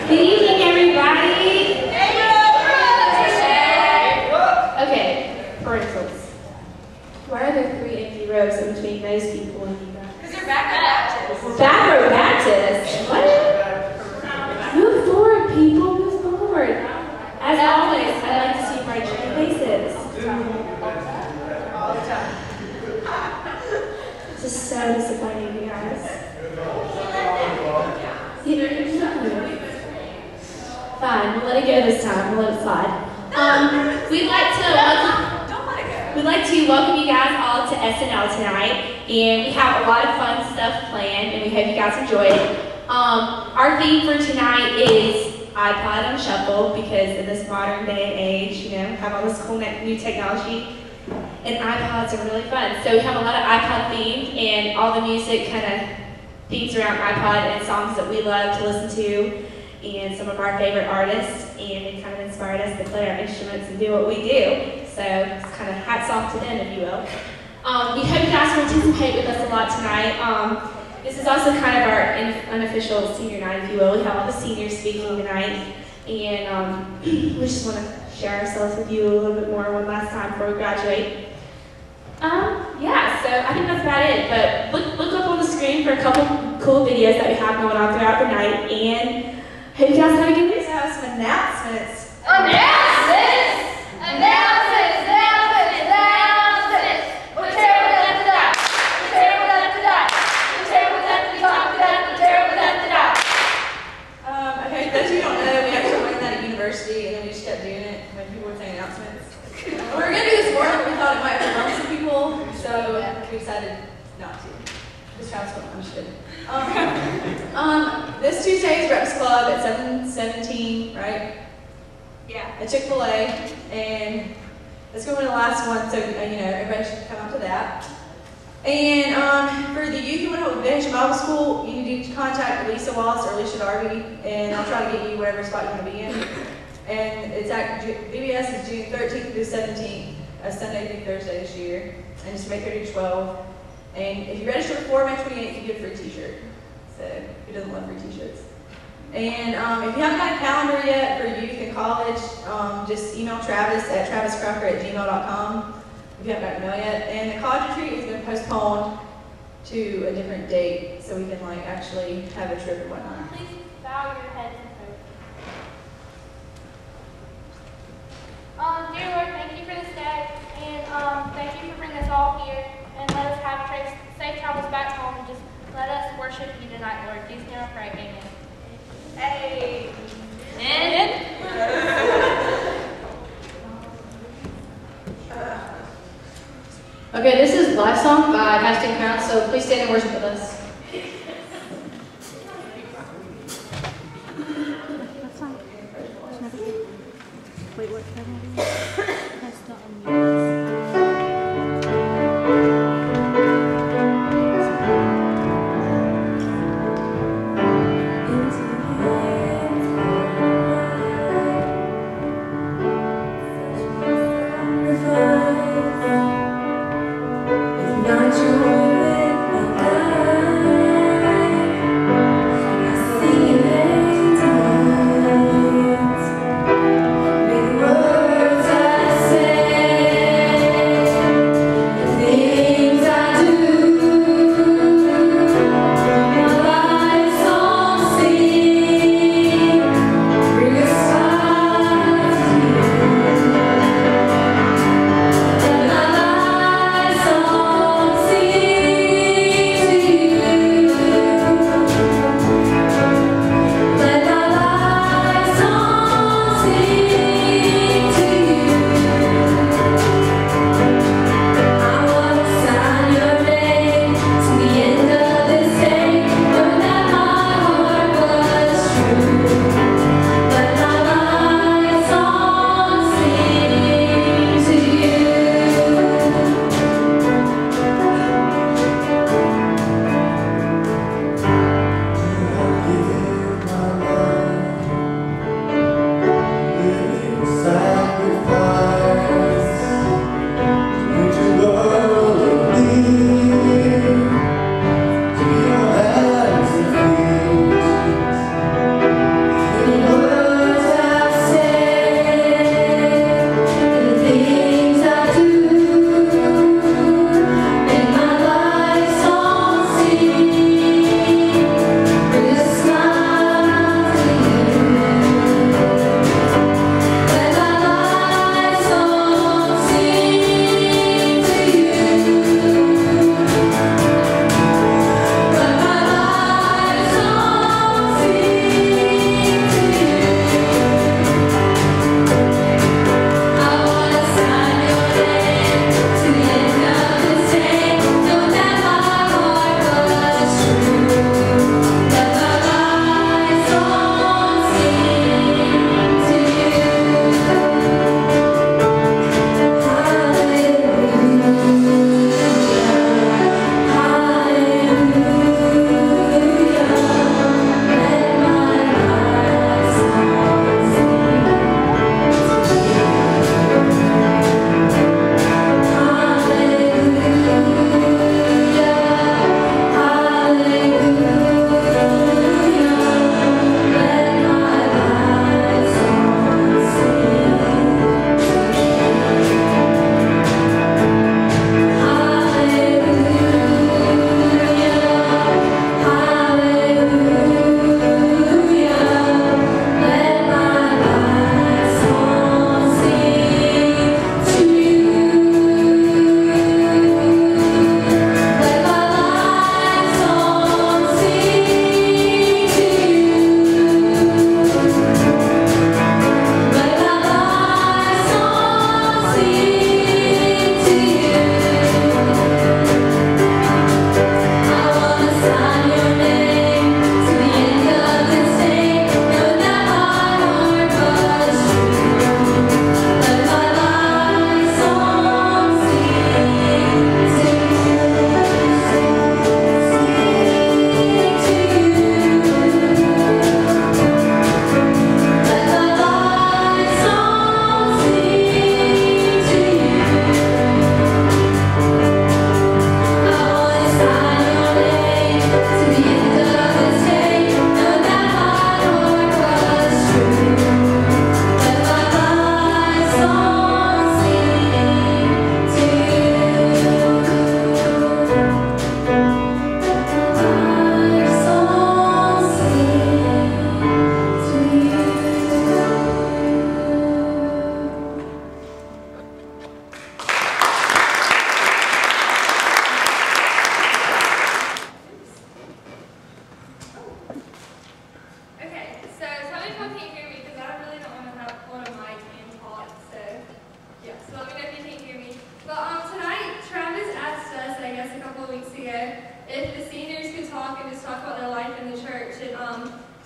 Good evening, everybody. Okay, parentals. Why are there 3 empty rows in between those people and you guys? Because they're back row Baptists. Back row Baptists? What? Move forward, people. Move forward. As always, I like to see bright shiny faces. All the time. This is so disappointing, you guys. Fine, we'll let it go this time. We'll let it slide. We'd like to welcome. Don't let it go. We'd like to welcome you guys all to SNL tonight, and we have a lot of fun stuff planned, and we hope you guys enjoy it. Our theme for tonight is iPod on shuffle, because in this modern day and age, you know, have all this cool new technology, and iPods are really fun. So we have a lot of iPod themed, and all the music kind of themes around iPod and songs that we love to listen to, and some of our favorite artists, and it kind of inspired us to play our instruments and do what we do. So it's kind of hats off to them, if you will. We hope you guys will participate with us a lot tonight. This is also kind of our unofficial senior night, if you will. We have all the seniors speaking tonight, and we just want to share ourselves with you a little bit more one last time before we graduate. Yeah, so I think that's about it, but look up on the screen for a couple cool videos that we have going on throughout the night, and hope you guys have a good week. We have some announcements. Announcements! Announcements! Announcements! Announcements! We're terrible at the dot. We're terrible at the dot. We're terrible at the top. We're terrible at the dot. Okay, for those of you who don't know, we actually learned that at university, and then we just kept doing it when people were saying announcements. We were going to do this more, but we thought it might overwhelm some people, so we decided not to. Just trying to spell, I'm just kidding. This Tuesday is Breakfast Club at 7:17, right? Yeah. At Chick-fil-A, and that's going to be the last one, so you know everybody should come out to that. And for the youth who want to hold Vintage Bible School, you need to contact Lisa Wallace or Alicia Darby, and I'll try to get you whatever spot you want to be in. And it's at VBS is June 13th through 17th, Sunday through Thursday this year, and it's from 8:30 to 12. And if you register before May 28th, you get a free t-shirt. So who doesn't love free t-shirts? And if you haven't got a calendar yet for youth and college, just email Travis at traviscrocker@gmail.com if you haven't got an email yet. And the college retreat has been postponed to a different date, so we can like actually have a trip and whatnot. Please bow your heads and pray. Dear Lord, thank you for this day, and thank you for bringing us all here, and let us have safe travels back home, and just let us worship you tonight, Lord. In Jesus' name I pray, amen. Hey. Amen. Okay, this is Live Song by Casting Crowns, so please stand and worship with us. Wait, what camera? That's not on Words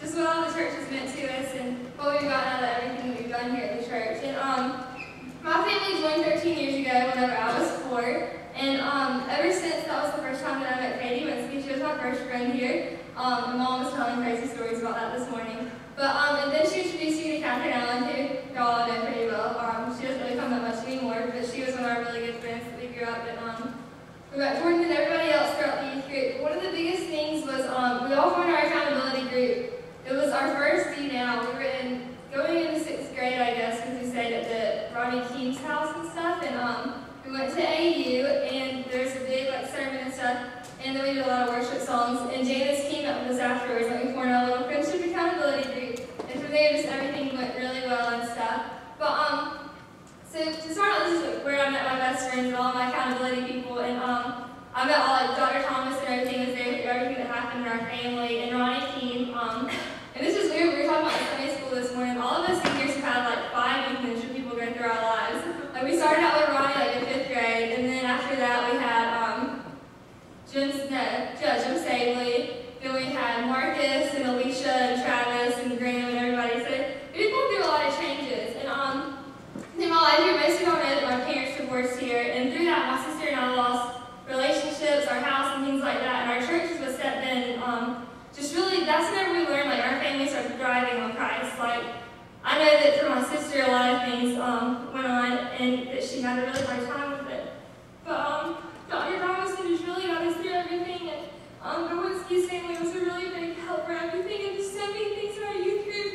just what all the church has meant to us and what we've gotten out of everything that we've done here at the church. And my family joined 13 years ago whenever I was 4. And ever since that was the first time that I met Katie Winsky, she was my first friend here. My mom was telling crazy stories about that this morning. But and then she introduced me to Catherine Allen, who y'all know pretty well. She doesn't really come that much anymore, but she was one of our really good friends that we grew up with. We met Jordan and everybody else throughout the youth group. One of the biggest things was we all formed our accountability group. It was our first D now. We were going into 6th grade, I guess, because we stayed at the Ronnie King's house and stuff. And we went to AU, and there's a big sermon and stuff. And then we did a lot of worship songs. And Janice came up with us afterwards, and we formed our little friendship accountability group. And from there, just everything went really well and stuff. But so to start out, this is where I met my best friends and all my accountability people. And I met all Dr. Thomas and everything was there for everything that happened in our family. And Ronnie Keene. And this is weird. We were talking about Sunday school this morning. All of us seniors have had 5 youth ministry people go through our lives. We started out with Ronnie in 5th grade, and then after that we had Jim Stabley. Then we had Marcus and Alicia and Travis and Graham and everybody. So we've gone through a lot of changes. And in my life here, most of y'all know that my parents divorced here, and through that, my sister and I lost relationships, our house, and things like that. And our church was set then, and just really, that's whenever we learned our family started thriving on Christ. I know that for my sister, a lot of things went on, and that she had a really hard time with it. But Dr. Thomason just really got us through everything, and Nowinski's family was a really big help for everything, and just so many things in our youth group.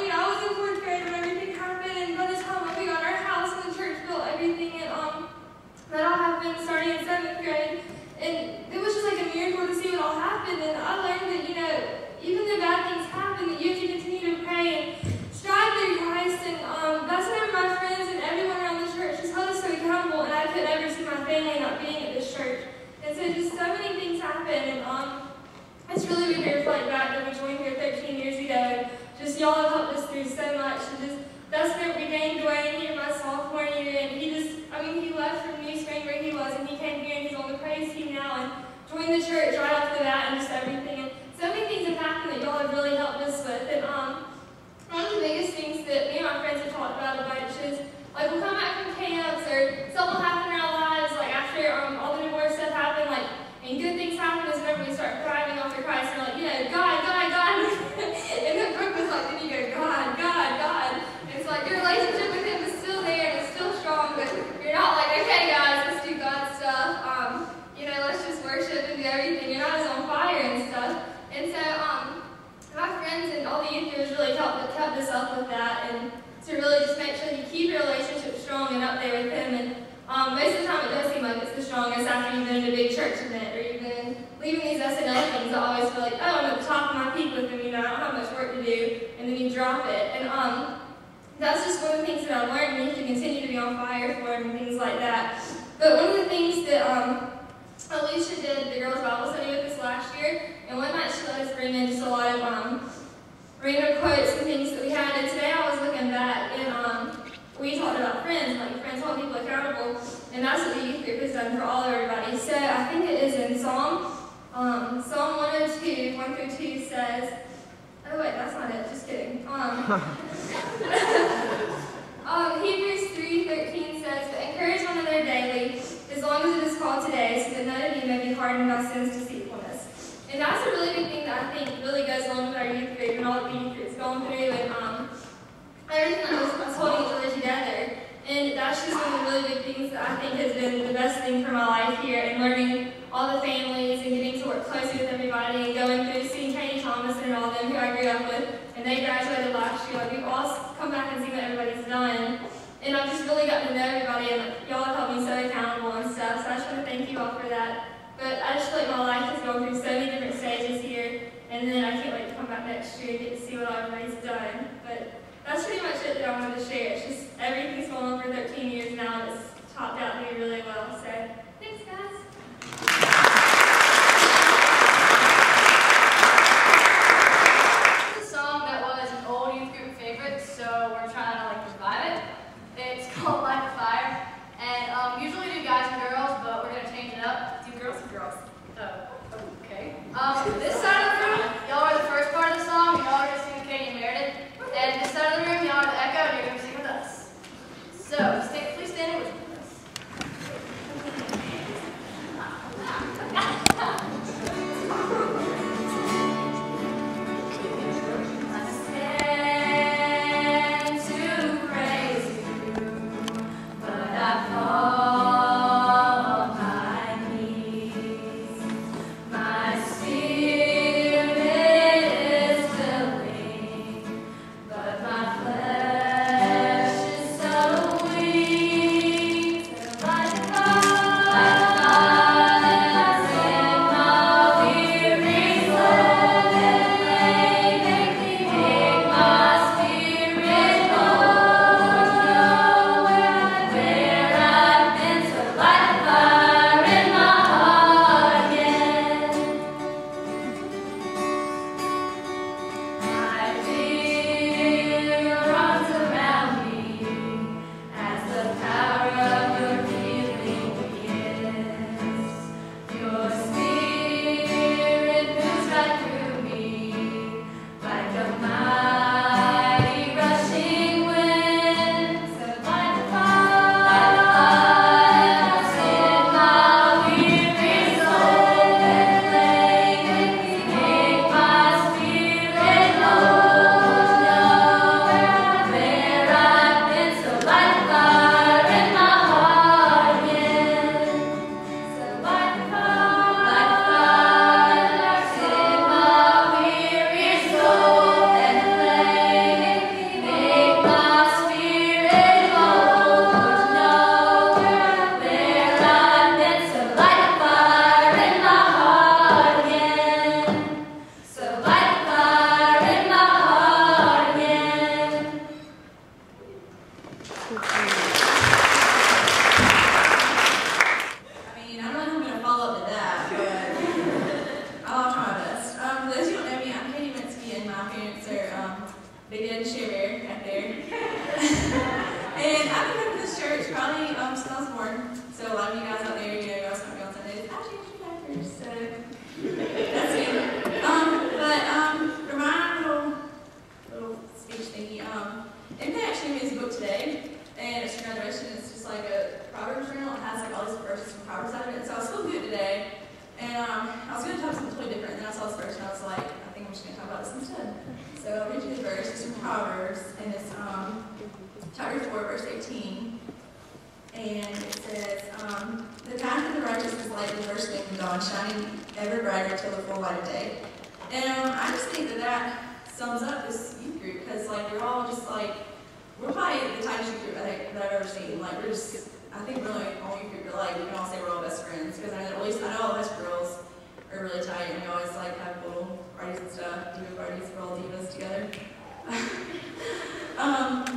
I was in 4th grade when everything happened, and by the time we got our house and the church built everything, and that all happened starting in 7th grade, and it was just a miracle to see it all happen. And I learned that, even though bad things happen, that you have to continue to pray and strive through Christ. And that's whenever my friends and everyone around the church just held us so accountable, and I could never see my family not being at this church. And so just so many things happen, and it's really weird to reflect back that we joined here 13 years ago, and just y'all have helped us through so much. And that's where we gained Dwayne here my sophomore year, and he left from New Spring where he was, and he came here, and he's on the praise team now, and joined the church right off the bat, and just everything. And so many things have happened that y'all have really helped us with. And one of the biggest things that me and my friends have talked about a bunch is, we'll come back from camps, or something will happen in our lives, after all the divorce stuff happened, and good things happen is whenever we start thriving after Christ, and we're God. And then Brooke was then you go, God. And it's your relationship with Him is still there, and it's still strong, but you're not okay, guys, let's do God stuff. Let's just worship and do everything. You're not as on fire and stuff. And so, my friends and all the youth groups really kept us up with that, and to really just make sure you keep your relationship strong and up there with Him. And most of the time it does seem like it's the strongest after you've been in a big church event, or you've been leaving these SNL things. I always feel I'm at the top of my peak with Him, I don't have much work to do, and then you drop it. And that's just one of the things that I learned, and you have to continue to be on fire for it and things like that. But one of the things that Alicia did the girls' Bible study with us last year, and one night she let us bring in just a lot of random quotes and things that we had. And today I was looking back, and we talked about friends, friends hold people accountable, and that's what the youth group has done for all of everybody. So I think it is in Psalm 102, 1 through 2 says, oh wait, that's not it, just kidding. Hebrews 3:13 says, but encourage one another daily, as long as it is called today, so that none of you may be hardened by sin's deceitfulness. And that's a really big thing that I think really goes along with our youth group and all that the youth group's gone through, and everything that was holding each other together. And that's just one of the really big things that I think has been the best thing for my life here, and learning all the families and getting to work closely with everybody, and going through seeing Katie Thomas and all of them who I grew up with, and they graduated last year. We've all come back and seen what everybody's done. And I've just really gotten to know everybody, and y'all have helped me so accountable and stuff, so I just want to thank you all for that. But I just feel like my life has gone through so many different stages here, and then I can't wait to come back next year and get to see what everybody's done. But that's pretty much it that I wanted to share. It's just everything's going on for 13 years now, and it's topped out to be really well. So, thanks, guys. This is a song that was an old youth group favorite, so we're trying to revive it. It's called Light the Fire, and usually do guys and girls, but we're going to change it up. Do girls and girls. Oh, okay. This side of the room, y'all are the first part of the song, and y'all are going to sing with Katie and Meredith. And this side of the room, y'all are the echo, and you're going to sing with us. So, please stand with us.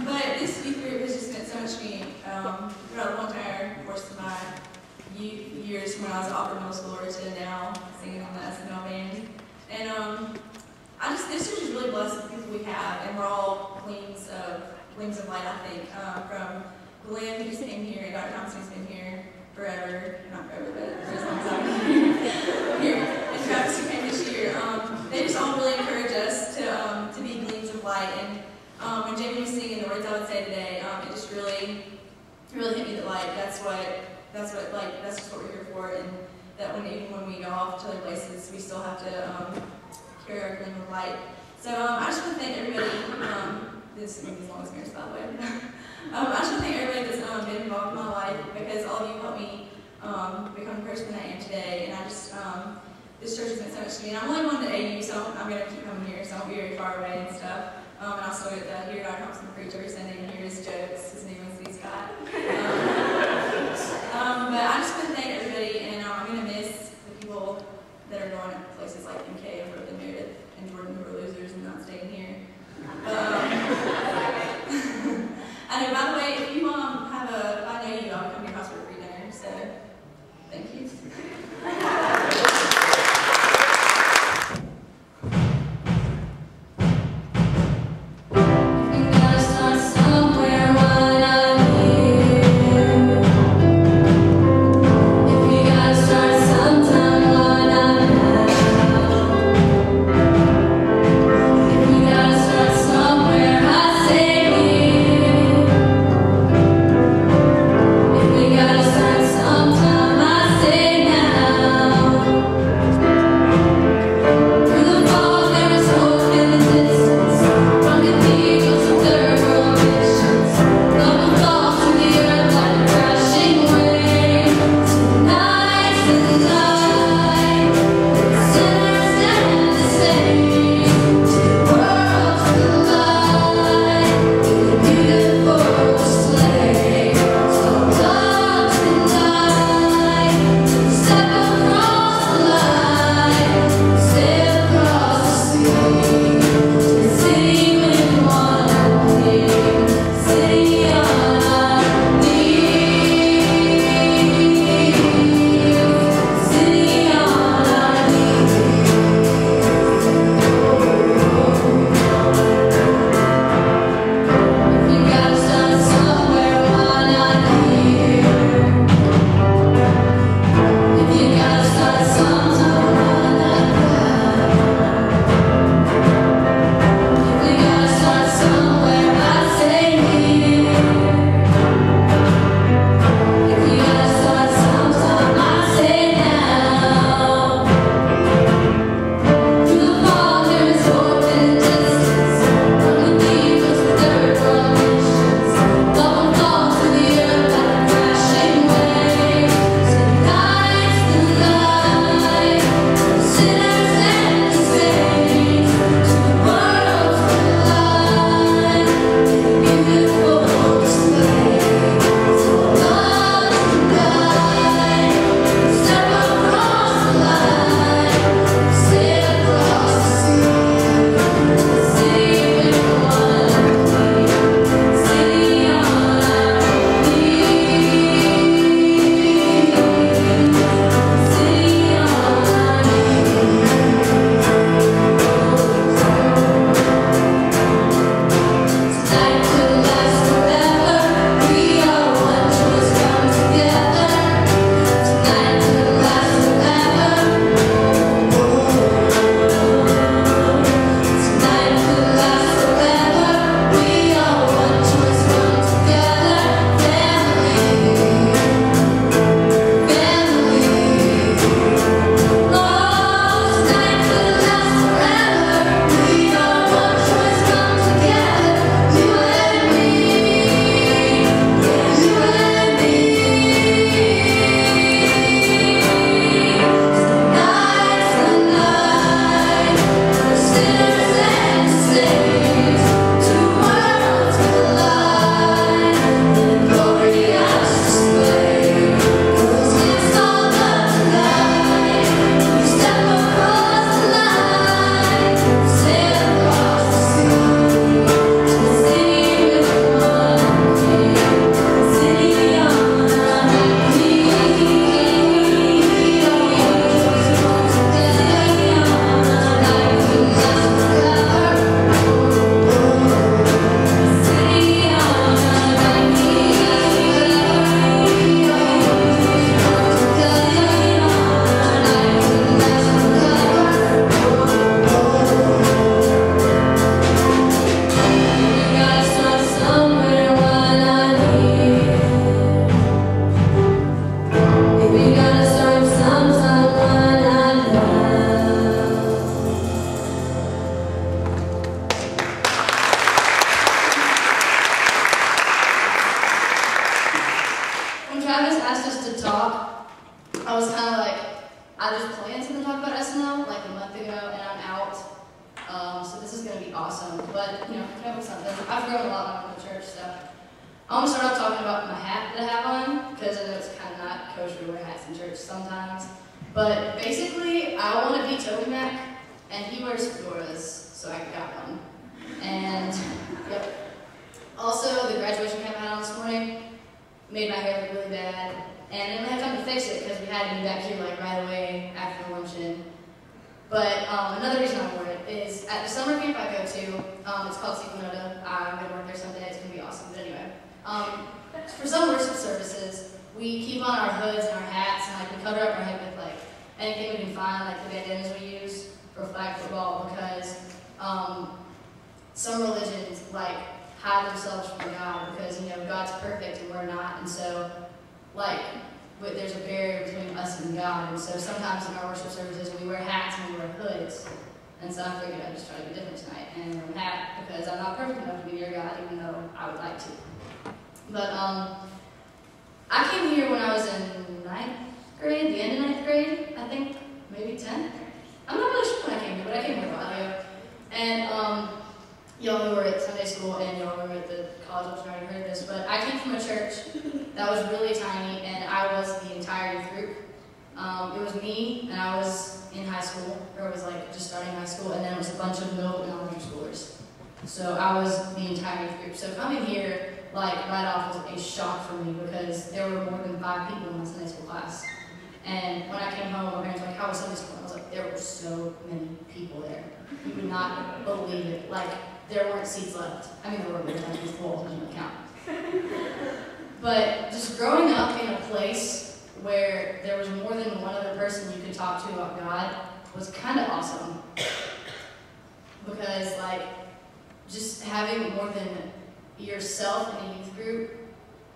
But this youth group has just meant so much to me throughout the whole entire course of my years from when I was at Auburn Middle School to now singing in the SNL band. And this church is really blessed with the people we have, and we're all gleams of light, I think, from Glenn, who just came here, and Dr. Thompson, who's been here forever, not forever, but for as long as I've been here, and Travis, who came this year. They just all really encourage us to be gleams of light. And when Jamie was singing the words I would say today, it just really hit me that that's just what we're here for, and that even when we go off to other places, we still have to carry our gleam of light. So I just want to thank everybody. This is the longest marriage, by the way. I just want to thank everybody that's been involved in my life, because all of you helped me become the person that I am today. And I just this church has meant so much to me. And I'm only going to AU, so I'm going to keep coming here, so I won't be very far away and stuff. And I'll still get to hear Dr. Thompson preach every Sunday and hear his jokes, his new ones that he's got. But I just want to thank everybody, and I'm going to miss the people that are going to places like MK and Brooklyn, Meredith, and Jordan, who are losers and not staying here. I know, by the way, if you if I know you, I'll come to your house for a free dinner, so thank you. If you gotta start sometime, Lord, I'm ago, and I'm out. So this is going to be awesome. But, you know, remember something. I've grown a lot when I went to church, so. I'm going to start off talking about my hat that I have on, because I know it's kind of not kosher to wear hats in church sometimes. But basically, I want to be Toby Mac, and he wears fedoras, so I got one. And, yep. Also, the graduation cap I had on this morning made my hair look really bad. And I didn't have time to fix it because we had to be back here like right away after luncheon. But another reason I wore it is at the summer camp I go to, it's called Sequinoda. I'm going to work there someday. It's going to be awesome. But anyway, for some worship services, we keep on our hoods and our hats, and like we cover up our head with like anything we can find, like the bandanas we use for flag football, because some religions like hide themselves from God because, you know, God's perfect and we're not, and so like there's a barrier between us and God, and so sometimes in our worship services we wear hats and we wear hoods, and so I figured I'd just try to be different tonight and wear a hat because I'm not perfect enough to be near God, even though I would like to. But I came here when I was in 9th grade, the end of 9th grade, I think, maybe 10th. I'm not really sure when I came here, but I came here a while ago. And y'all who were at Sunday school and y'all who were at the college, I've already heard this, but I came from a church that was really tiny, and I was the entire youth group. It was me, and I was in high school, or it was like just starting high school, and then it was a bunch of middle and elementary schoolers. So I was the entire youth group. So coming here, like right off, was a shock for me because there were more than 5 people in my Sunday school class. And when I came home, my parents were like, "How was Sunday school?" And I was like, there were so many people there. You would not believe it. Like, there weren't seats left. I mean, there were, but these walls doesn't count. But just growing up in a place where there was more than one other person you could talk to about God was kind of awesome. Because, like, just having more than yourself in a youth group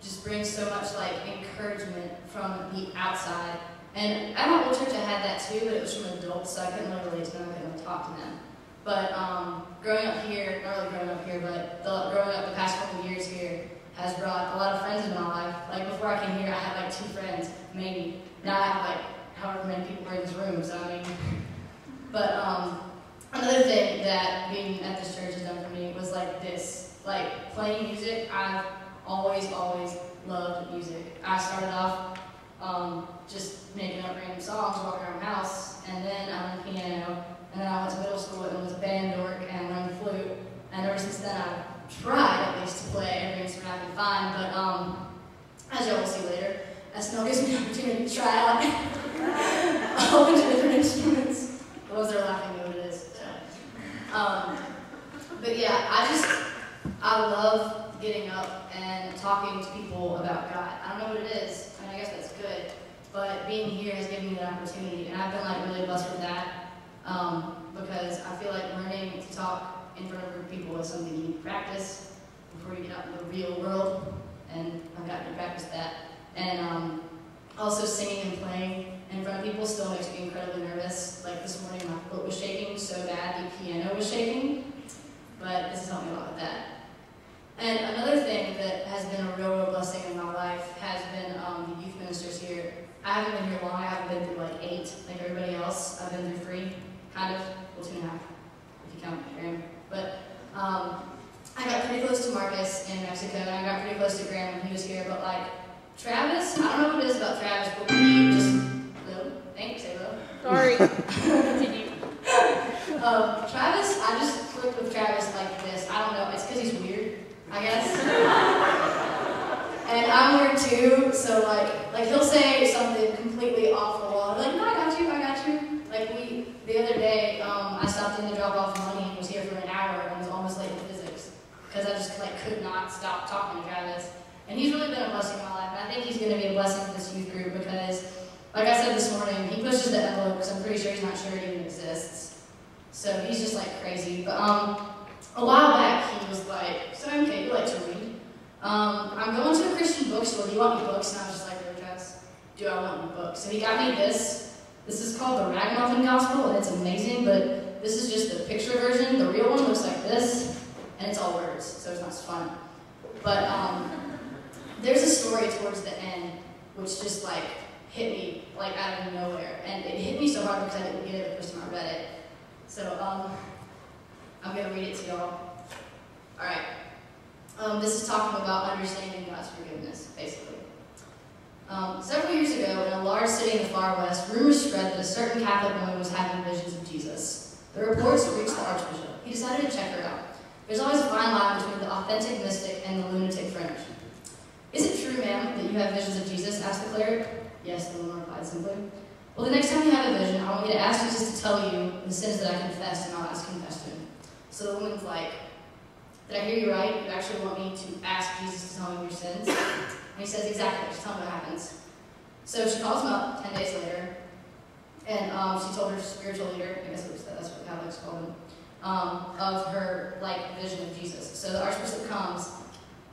just brings so much, like, encouragement from the outside. And at my old church, I had that too, but it was from adults, so I couldn't really relate to them, I couldn't really talk to them. But growing up here, not really growing up here, but growing up the past couple of years here has brought a lot of friends into my life. Like, before I came here, I had like 2 friends, maybe. Now I have like however many people were in this room, so I mean. But another thing that being at this church has done for me was like this. Like, playing music, I've always loved music. I started off just making up random songs, walking around the house, and then I learned piano, and then I went to middle school and was a band dork and learned the flute, and ever since then I've tried at least to play every instrument I can find, but as y'all will see later, SNL gives me the opportunity to try out a whole bunch of different instruments. Those that are laughing know what it is. So. But yeah, I love getting up and talking to people about God. I don't know what it is. I mean, I guess that's good. But being here has given me that opportunity, and I've been like really blessed with that because I feel like learning to talk in front of a group of people is something you need to practice before you get out in the real world, and I've gotten to practice that. And also singing and playing in front of people still makes me incredibly nervous. Like this morning, my foot was shaking so bad the piano was shaking, but this has helped me a lot with that. And another thing that has been a real blessing in my life has been the youth ministers here. I haven't been here long. I haven't been through like 8 like everybody else. I've been through 3, kind of. Well, 2.5 if you count Graham. But I got pretty close to Marcus in Mexico, and I got pretty close to Graham when he was here. But like Travis, I don't know what it is about Travis, but we just hello. Thanks, say hello. Sorry. Continue. Travis, I just clicked with Travis like this. I don't know. It's because he's weird, I guess. And I'm weird too, so like he'll say something completely off the wall. I'm like, no, I got you. Like the other day, I stopped in to drop off money and was here for an hour and was almost late to physics because I just like could not stop talking to Travis. And he's really been a blessing in my life, and I think he's going to be a blessing to this youth group because, like I said this morning, he pushes the envelope because I'm pretty sure he's not sure it even exists. So he's just like crazy. But a while back, he was like, "So MK, you like to read? I'm going to a Christian bookstore. Do you want any books?" And I was just like, "Really, Travis? Do I want any books?" So he got me this. This is called the Ragamuffin Gospel, and it's amazing. But this is just the picture version. The real one looks like this, and it's all words, so it's not so fun. But there's a story towards the end which just like hit me like out of nowhere, and it hit me so hard because I didn't get it the first time I read it. So I'm going to read it to y'all. All right. This is talking about understanding God's forgiveness, basically. Several years ago, in a large city in the far west, rumors spread that a certain Catholic woman was having visions of Jesus. The reports reached the Archbishop. He decided to check her out. There's always a fine line between the authentic mystic and the lunatic fringe. "Is it true, ma'am, that you have visions of Jesus?" asked the cleric. "Yes," the woman replied simply. "Well, the next time you have a vision, I want you to ask Jesus to tell you the sins that I confessed, and I'll ask confess to him." So the woman's like, "Did I hear you right? You actually want me to ask Jesus to tell me your sins?" And he says, "Exactly, just tell me what happens." So she calls him up 10 days later, and she told her spiritual leader, I guess that's what Catholics call him, of her vision of Jesus. So the Archbishop comes,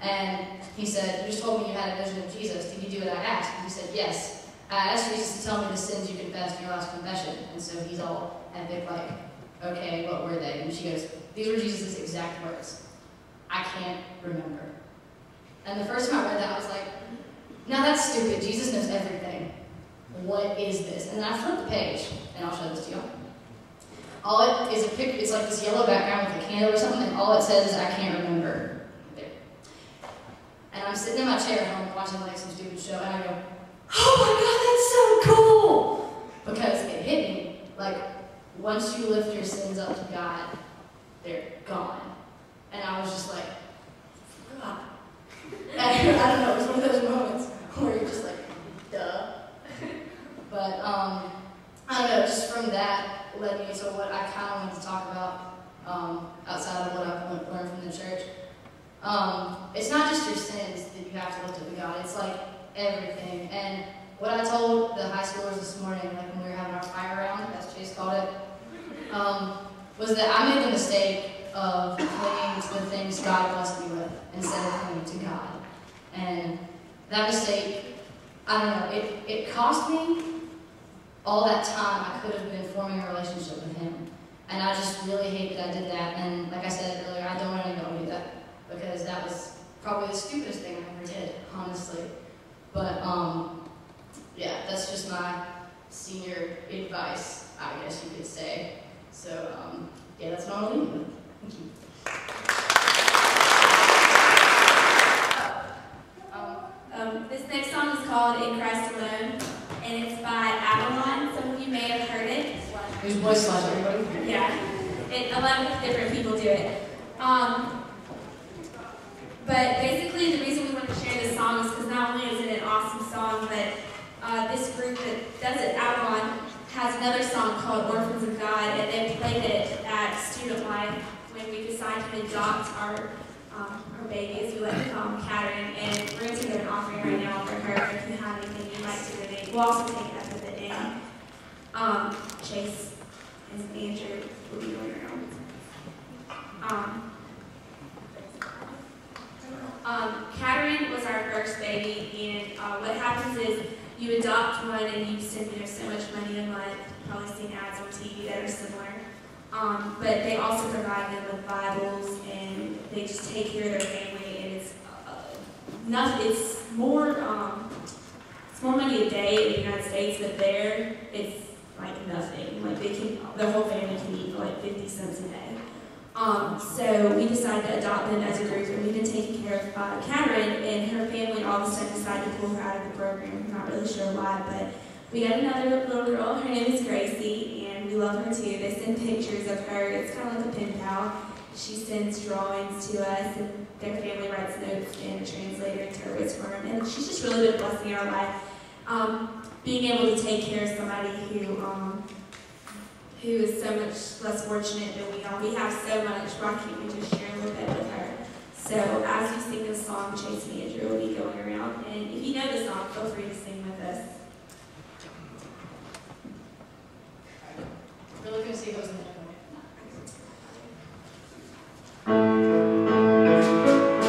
and he said, "You just told me you had a vision of Jesus. Did you do what I asked?" And he said, "Yes. I asked Jesus to tell me the sins you confessed in your last confession." And so he's all epic, like, "Okay, what were they?" And she goes, "These were Jesus' exact words. I can't remember." And the first time I read that, I was like, "Now that's stupid. Jesus knows everything. What is this?" And then I flipped the page, and I'll show this to you. All it is a picture. It's like this yellow background with a candle or something, and all it says is, "I can't remember." There. And I'm sitting in my chair at home watching some stupid show, and I go, "Oh my God, that's so cool!" Because it hit me. Once you lift your sins up to God, they're gone. And I was just like, God. And I don't know, it was one of those moments where you're just like, duh. But, I don't know, just from that led me to what I kind of wanted to talk about outside of what I've learned from the church. It's not just your sins that you have to lift up to God, it's everything. And what I told the high schoolers this morning, when we were having our fire round, as Chase called it, was that I made the mistake of clinging to the things God blessed me with instead of clinging to God. And that mistake, I don't know, it cost me all that time I could have been forming a relationship with Him. And I just really hate that I did that. And like I said earlier, I don't want anyone to do that because that was probably the stupidest thing I ever did, honestly. But yeah, that's just my senior advice, I guess you could say. So yeah, that's what I'm going to leave you with. Thank you. This next song is called "In Christ Alone," and it's by Avalon. Some of you may have heard it. There's voice slash everybody. Yeah, a lot of different people do it. But basically, the reason we want to share this song is because not only is it an awesome song, but this group that does it, Avalon, has another song called "Orphans of God," and they played it at Student Life when we decided to adopt our baby, as we like to call him, Catherine, and we're going to take an offering right now for her. If you have anything you'd like to donate, we'll also take that with it in. Chase and Andrew will be going around. Catherine was our first baby, and what happens is you adopt one and you send so much money a month. You've probably seen ads on TV that are similar. But they also provide them with Bibles, and they just take care of their family, and it's nothing. It's more money a day in the United States, but there it's nothing. The whole family can eat for 50 cents a day. So we decided to adopt them as a group, and we've been taking care of Catherine, and her family all of a sudden decided to pull her out of the program. I'm not really sure why, but we got another little girl. Her name is Gracie, and we love her too. They send pictures of her. It's kind of like a pen pal. She sends drawings to us, and their family writes notes and a translator interprets for them. And she's just really been a blessing in our life. Being able to take care of somebody who is so much less fortunate than we are. We have so much. Why can't we just share a little bit with her? So as we sing this song, Chase and Andrew will be going around. And if you know the song, feel free to sing with us. We're looking to see who's in there. Thank you.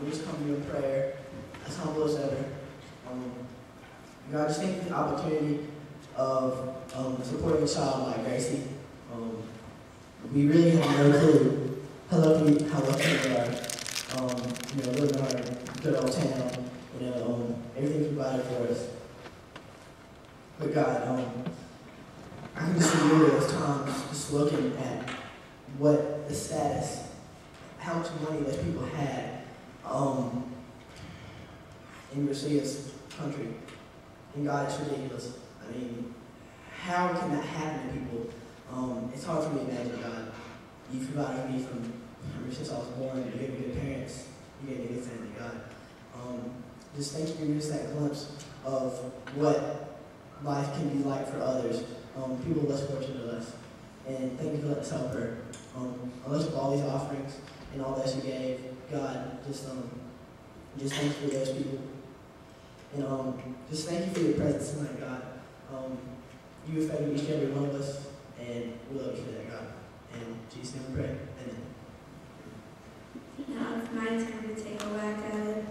we just come to you in prayer, as humble as ever. God, just thank you for the opportunity of supporting a child like Gracie. We really have no clue how lucky we are. Living in our good old town, everything's provided for us. But God, I can just remember those times just looking at what the status, how much money those people had in Garcia's country. And God, it's ridiculous. I mean, how can that happen to people? It's hard for me to imagine, God. You provided for me from ever since I was born. You gave me good parents. You gave me a good family, God. Just thank you for just that glimpse of what life can be like for others, people less fortunate than us. And thank you for letting us help her. I lift up all these offerings and all that you gave. God, just thank you for those people. And just thank you for your presence tonight, God. You have favored each and every one of us, and we love you for that, God. And in Jesus' name we pray. Amen. Now it's my turn to take a whack at it.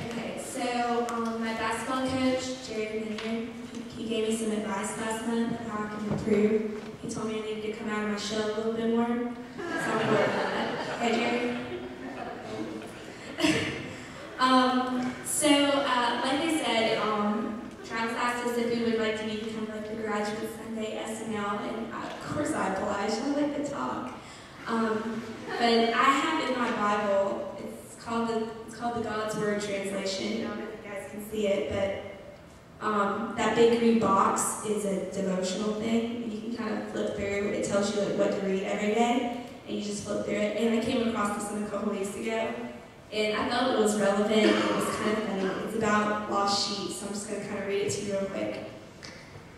Okay, so my basketball coach, Jerry Minion, he gave me some advice last month on how I can improve. He told me I needed to come out of my shell a little bit more. So I'm going to work on that. Okay, Jerry? Like I said, Travis asked us if we would like to become like the Graduate Sunday SNL, and of course I obliged. I like to talk. But I have in my Bible, it's called the God's Word translation. I don't know if you guys can see it, but that big green box is a devotional thing. You can kind of flip through. It tells you like what to read every day, and you just flip through it. And I came across this one a couple weeks ago, and I thought it was relevant. It was kind of funny. It's about lost sheep, so I'm just going to kind of read it to you real quick.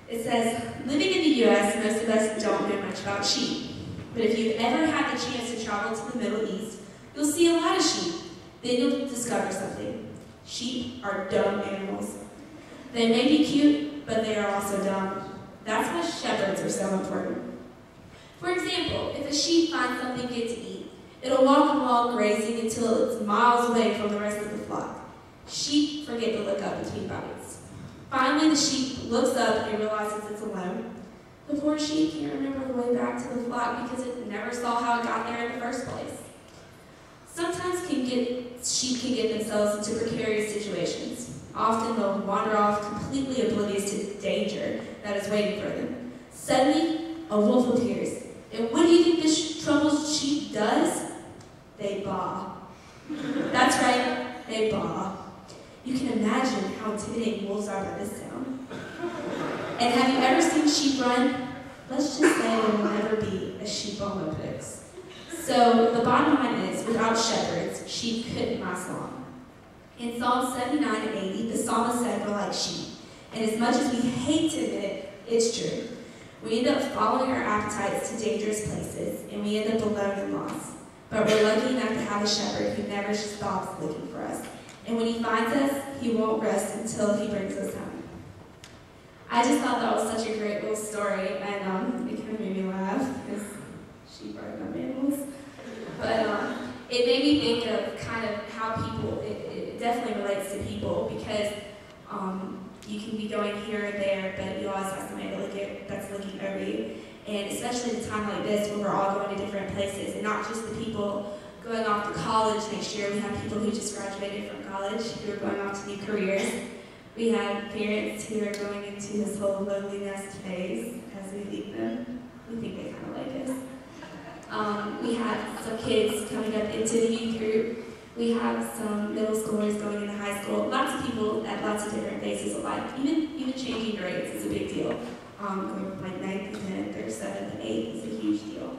It says, living in the U.S., most of us don't know much about sheep. But if you've ever had the chance to travel to the Middle East, you'll see a lot of sheep. Then you'll discover something. Sheep are dumb animals. They may be cute, but they are also dumb. That's why shepherds are so important. For example, if a sheep finds something good to eat, it'll walk along grazing until it's miles away from the rest of the flock. Sheep forget to look up between bites. Finally, the sheep looks up and realizes it's alone. The poor sheep can't remember the way back to the flock because it never saw how it got there in the first place. Sometimes sheep can get themselves into precarious situations. Often they'll wander off completely oblivious to the danger that is waiting for them. Suddenly, a wolf appears. And what do you think this troubled sheep does? They baa. That's right, they baa. You can imagine how intimidating wolves are by this sound. And have you ever seen sheep run? Let's just say there will never be a sheep Olympics. So the bottom line is, without shepherds, sheep couldn't last long. In Psalm 79 and 80, the psalmist said we're like sheep. And as much as we hate to admit it, it's true. We end up following our appetites to dangerous places, and we end up alone and lost. But we're lucky enough to have a shepherd who never stops looking for us. And when he finds us, he won't rest until he brings us home. I just thought that was such a great little story, and it kind of made me laugh, because sheep are dumb animals. But it made me think of kind of how people, it definitely relates to people, because you can be going here or there, but you always have somebody that's looking over you. And especially at a time like this, when we're all going to different places, and not just the people going off to college next year. We have people who just graduated from college who are going off to new careers. We have parents who are going into this whole loneliness phase as we leave them. We think they kind of like us. We have some kids coming up into the youth group. We have some middle schoolers going into high school. Lots of people at lots of different phases of life. Even changing grades is a big deal. Going from like 9th to 10th or 7th to 8th is a huge deal.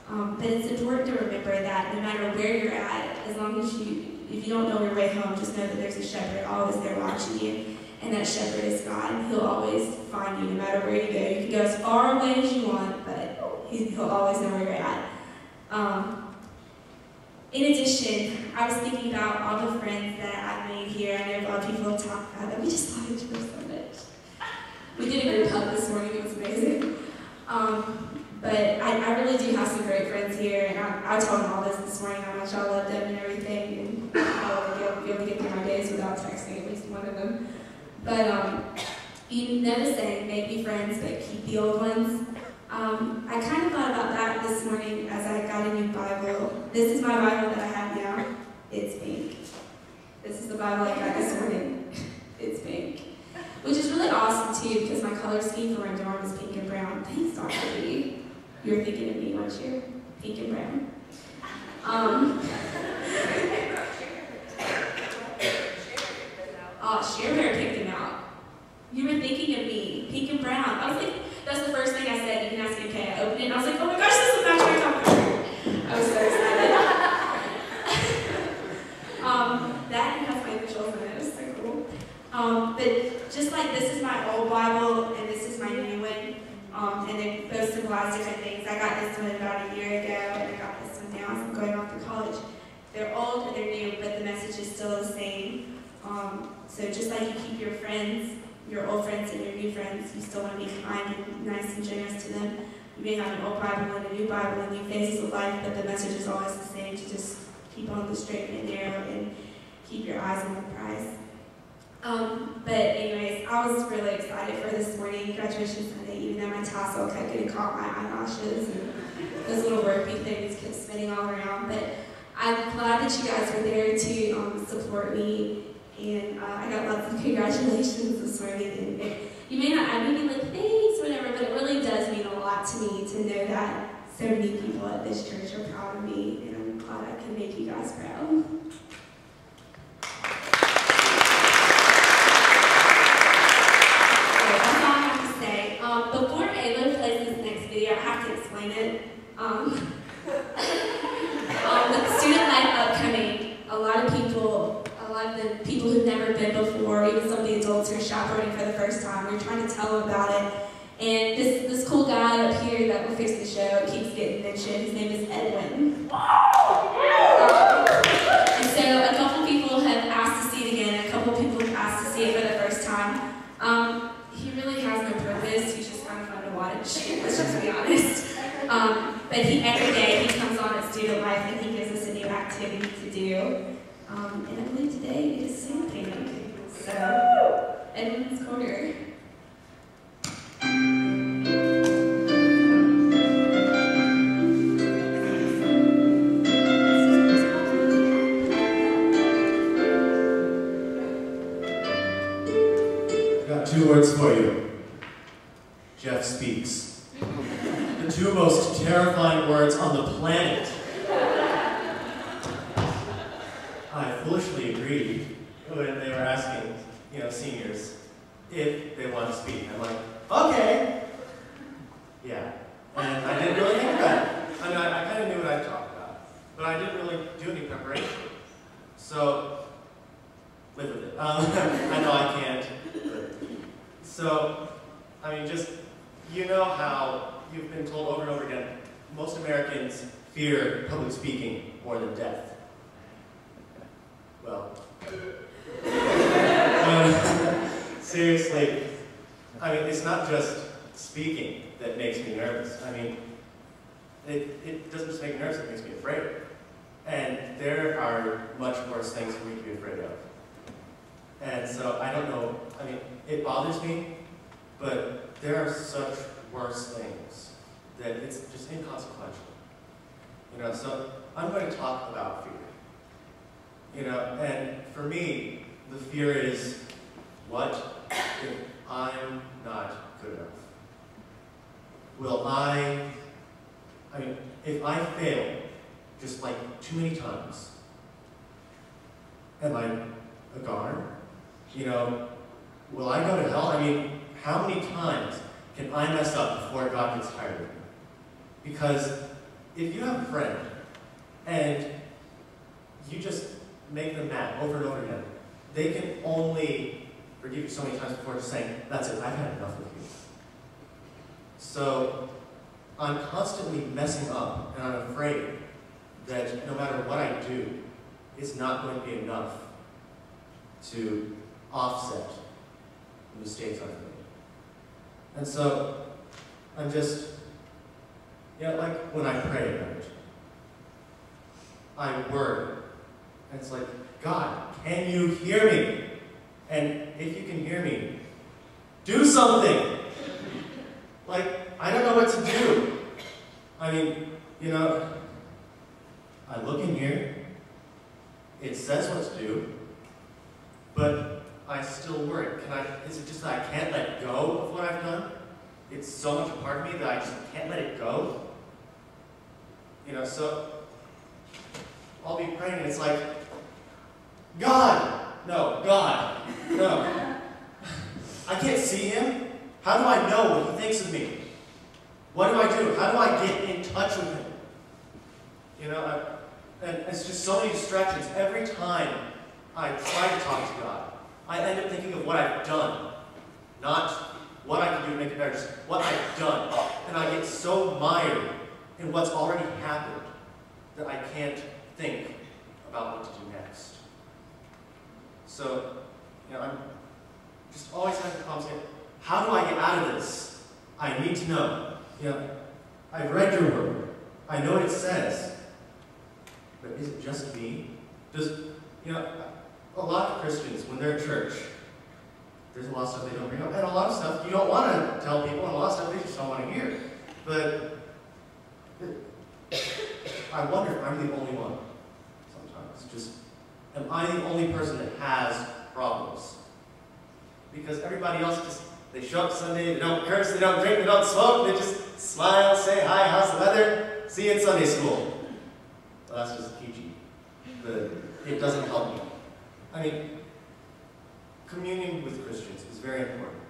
But it's important to remember that no matter where you're at, as long as if you don't know your way home, just know that there's a shepherd always there watching you. And that shepherd is God. He'll always find you no matter where you go. You can go as far away as you want, but he'll always know where you're at. In addition, I was thinking about all the friends that I've made here. I know a lot of people have talked about that. We just love each other so much. We did a group hug this morning. It was amazing. But I really do have some great friends here, and I told them all this morning how much I love them and everything, and I'll be able to get through my days without texting at least one of them. But you know the saying, make new friends, but keep the old ones. I kind of thought about that this morning as I got a new Bible. This is my Bible that I have now. It's pink. This is the Bible I got this morning. It's pink. Which is really awesome too, because my color scheme for my dorm is pink and brown. Thanks, Dr. B. You were thinking of me, weren't you? Pink and brown. Cher picked them out. You were thinking of me, pink and brown. I was like, that's the first thing I said. You can ask me, okay, I opened it and I was like, oh my gosh, this is match my comforter. I was so excited. That has my initials in it. It was so cool. But just like this is my old Bible and this is my new one, and they both symbolize different things. I got this one about a year ago, and I got this one now as I'm going off to college. They're old and they're new, but the message is still the same. So just like you keep your friends, your old friends and your new friends, you still want to be kind and nice and generous to them. You may have an old Bible and a new Bible and new phases of life, but the message is always the same, to just keep on the straight and narrow and keep your eyes on the prize. But anyways, I was really excited for this morning, graduation Sunday, even though my tassel kept getting caught in my eyelashes and those little worky things kept spinning all around. But I'm glad that you guys were there to support me, and I got lots of congratulations this morning. And you may not, I may be like, thanks, whatever, but it really does mean a lot to me to know that so many people at this church are proud of me, and I'm glad I can make you guys proud. Before Ayla plays this next video, I have to explain it. With student life upcoming, a lot of the people who've never been before, even some of the adults who are chaperoning for the first time, we're trying to tell them about it. And this cool guy up here that will fix the show keeps getting mentioned. His name is Edwin. And so a couple people have asked to see it again. A couple people have asked to see it for the first time. He really has no purpose. He's just kind of fun to watch. Let's just be honest. But every day he comes on at Student Life and he gives us a new activity to do. And I believe today it is sand painting. So, Edwin's Corner. Two words for you. Jeff speaks. The two most terrifying words on the planet. I foolishly agreed when they were asking, seniors, if they want to speak. I'm like, okay. Yeah. And I didn't really think about it. I mean, I kind of knew what I'd talk about, but I didn't really do any preparation. So, live with it. I know I can't. So, I mean, just, you know how you've been told over and over again, most Americans fear public speaking more than death. Well, seriously, I mean, it's not just speaking that makes me nervous. I mean, it doesn't just make me nervous, it makes me afraid. And there are much worse things for me to be afraid of. And so, I don't know, I mean, it bothers me, but there are such worse things that it's just inconsequential. So I'm going to talk about fear. And for me, the fear is, what if I'm not good enough? Will I mean, if I fail just like too many times, am I a goner? Will I go to hell? I mean, how many times can I mess up before God gets tired of me? Because if you have a friend and you just make them mad over and over again, they can only forgive you so many times before just saying, that's it, I've had enough of you. So I'm constantly messing up, and I'm afraid that no matter what I do, it's not going to be enough to offset the mistakes I've made. And so I'm just You know, like when I pray about it, I worry. And it's like, God, can you hear me? And if you can hear me, do something. Like, I don't know what to do. I mean, you know, I look in here, it says what to do, but I still worry. Is it just that I can't let go of what I've done? It's so much a part of me that I just can't let it go. You know, so I'll be praying and it's like, God, no. I can't see him. How do I know what he thinks of me? What do I do? How do I get in touch with him? You know, and it's just so many distractions. Every time I try to talk to God, I end up thinking of what I've done, not what I can do to make it better, just what I've done. And I get so mired in what's already happened that I can't think about what to do next. So, you know, I'm just always having the conversation, how do I get out of this? I need to know. You know, I've read your word. I know what it says. But is it just me? You know, a lot of Christians, when they're at church, there's a lot of stuff they don't bring up, and a lot of stuff you don't want to tell people, and a lot of stuff they just don't want to hear. But I wonder if I'm the only one sometimes. Just, am I the only person that has problems? Because everybody else just, they show up Sunday, they don't curse, they don't drink, they don't smoke, they just smile, say, hi, how's the weather? See you in Sunday school. Well, that's just peachy. But it doesn't help me. I mean, communion with Christians is very important.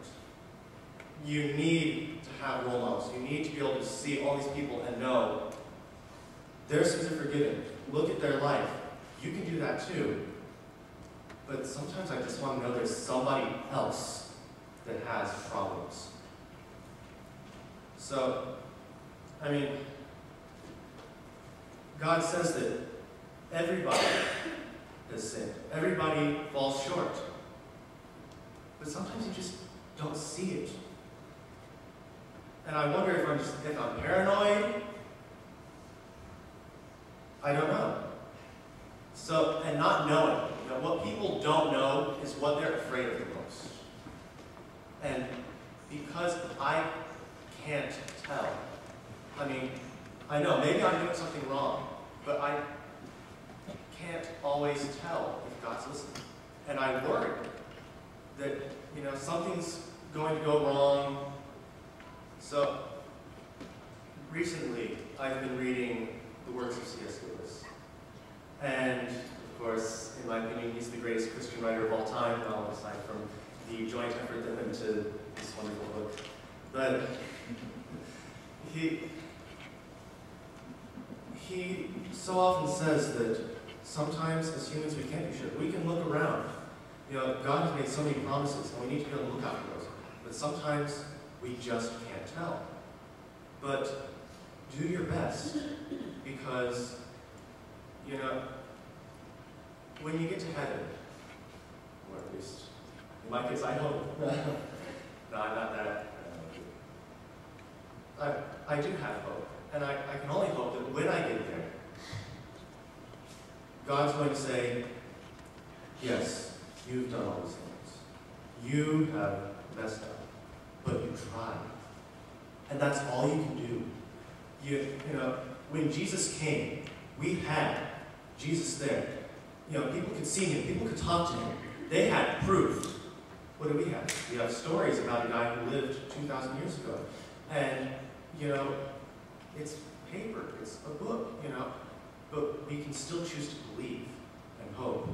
You need to have role models. You need to be able to see all these people and know their sins are forgiven. Look at their life. You can do that too. But sometimes I just want to know there's somebody else that has problems. So, I mean, God says that everybody has sinned. Everybody falls short. But sometimes you just don't see it. And I wonder if I'm paranoid. I don't know. So, and not knowing. You know, what people don't know is what they're afraid of the most. And because I can't tell, I mean, I know maybe I'm doing something wrong, but I can't always tell if God's listening. And I worry that, you know, something's going to go wrong. So, recently, I've been reading the works of C.S. Lewis. And, of course, in my opinion, he's the greatest Christian writer of all time, well, aside from the joint effort that went into this wonderful book. But he so often says that sometimes as humans we can't be sure. We can look around. You know, God has made so many promises, and we need to be able to look out for those. But sometimes we just can't tell. But do your best, because, you know, when you get to heaven, or at least in my case, I hope. No, I'm not that. I do have hope, and I can only hope that when I get there, God's going to say, yes, you've done all these things. You have messed up, but you tried. And that's all you can do. You know, when Jesus came, we had Jesus there. You know, people could see him, people could talk to him. They had proof. What do we have? We have stories about a guy who lived 2,000 years ago. And, you know, it's paper, it's a book, you know, but we can still choose to believe and hope.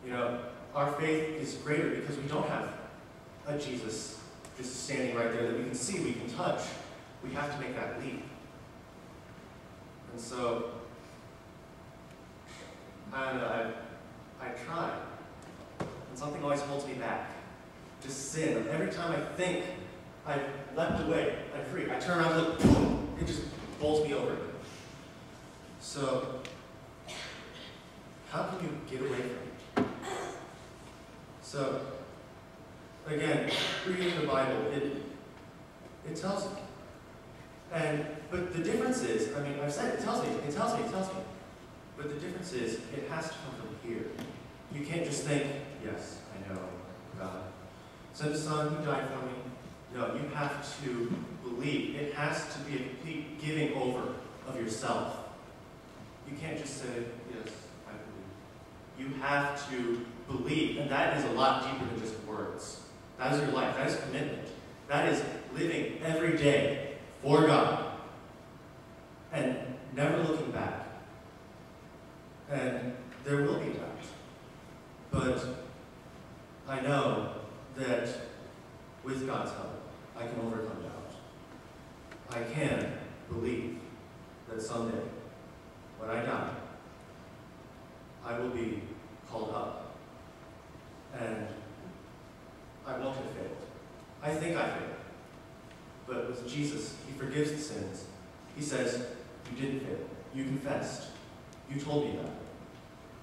You know, our faith is greater because we don't have a Jesus just standing right there that we can see, we can touch. We have to make that leap. And so, I don't know, I try. And something always holds me back. Just sin. Every time I think I've leapt away, I'm free, I turn around and look, boom, it just bowls me over. So, how can you get away from it? So, again, reading the Bible, it tells you. And but the difference is, I mean, I've said it tells me. But the difference is, it has to come from here. You can't just think, yes, I know, God sent His Son, He died for me. No, you have to believe. It has to be a complete giving over of yourself. You can't just say, yes, I believe. You have to believe, and that is a lot deeper than just words. That is your life. That is commitment. That is living every day for God and never looking back. And there will be doubt. But I know that with God's help, I can overcome doubt. I can believe that someday, when I die, I will be called up. And I won't have failed. I think I failed. But with Jesus, He forgives the sins. He says, you didn't fail. You confessed. You told me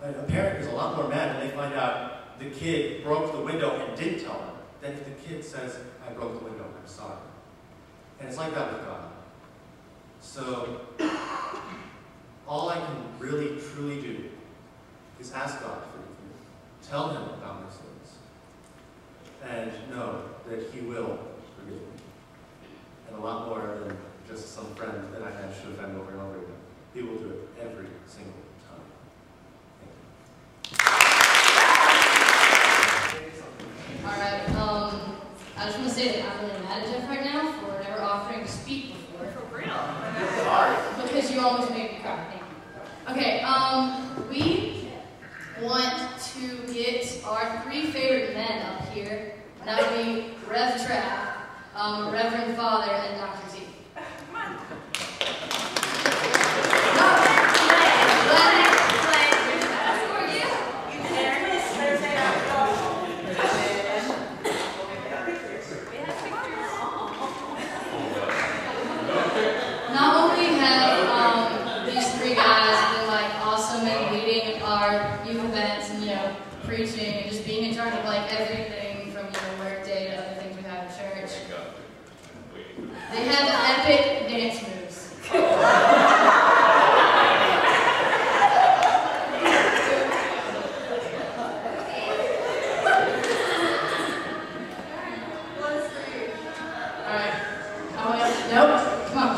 that. A parent is a lot more mad when they find out the kid broke the window and didn't tell them than if the kid says, I broke the window, I'm sorry. And it's like that with God. So, all I can really, truly do is ask God to forgive me. Tell Him about my sins. And know that He will forgive me. And a lot more than just some friend that I had should offend over and over again. He will do it every single time. Alright, I just want to say that I'm really mad at Jeff right now for never offering to speak before. For real. Sorry. Because you almost made me cry. Thank you. Okay, we want to get our 3 favorite men up here. And that would be Rev Trav, Reverend Father, and Dr. T. Come on. Not only have these 3 guys been like awesome at leading our youth events and preaching and just being in charge of like everything from work day to other things we have at church. They have epic dance moves. Alright. Nope. Come on.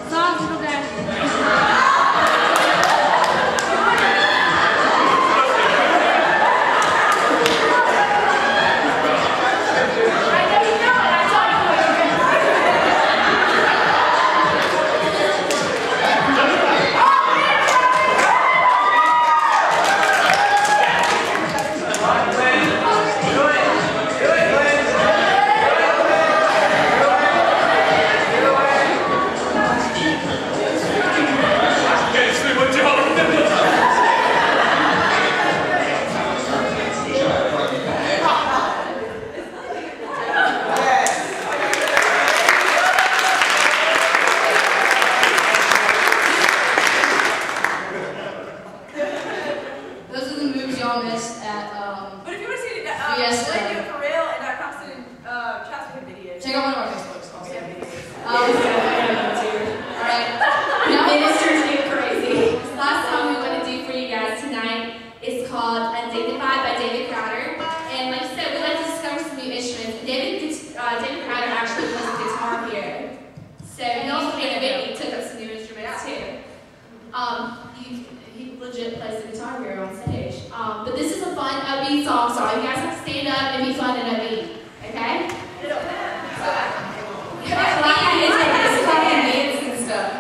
Songs will go. He legit plays the guitar here on stage. But this is a fun, upbeat song, so you guys have to stand up and be fun and upbeat, okay? Clap your hands and dance and stuff.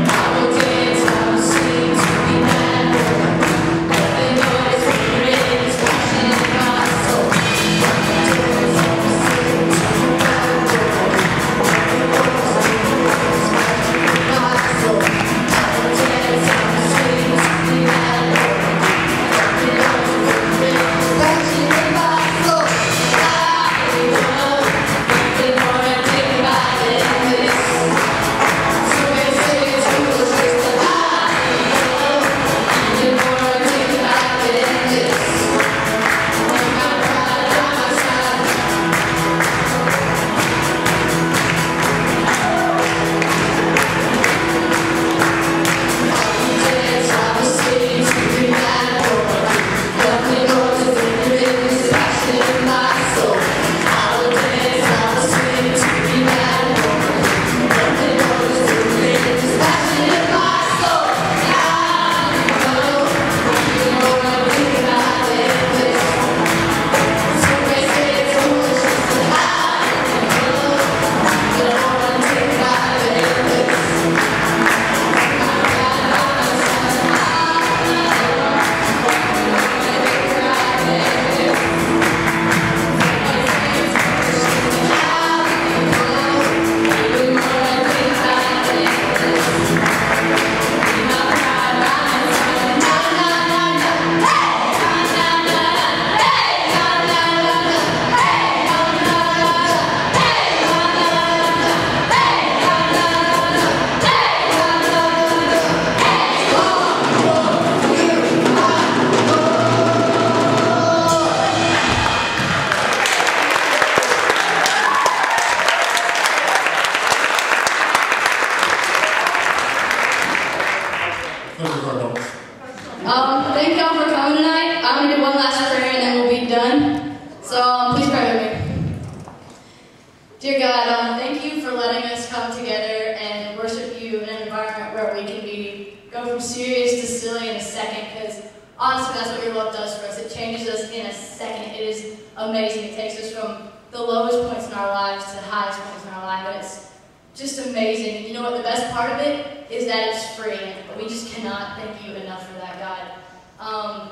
I will dance, I will sing to be mad. Thank y'all for coming tonight. I'm going to do one last prayer and then we'll be done. So please pray with me. Dear God, thank you for letting us come together and worship you in an environment where we can go from serious to silly in a second, because honestly that's what your love does for us. It changes us in a second. It is amazing. It takes us from the lowest points in our lives to the highest points in our life, and it's just amazing. And you know what, the best part of it is that it's free, and we just cannot thank you enough for that, God.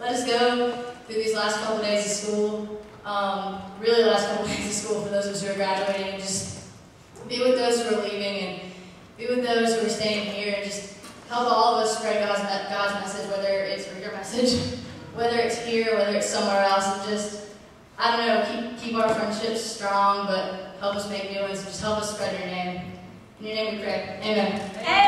Let us go through these last couple days of school, really the last couple days of school for those of us who are graduating, and just be with those who are leaving, and be with those who are staying here, and just help all of us spread God's message, whether it's your message, whether it's here, whether it's somewhere else, and just, I don't know, keep our friendships strong, but help us make new ones. Just help us spread your name. In your name we pray. Amen.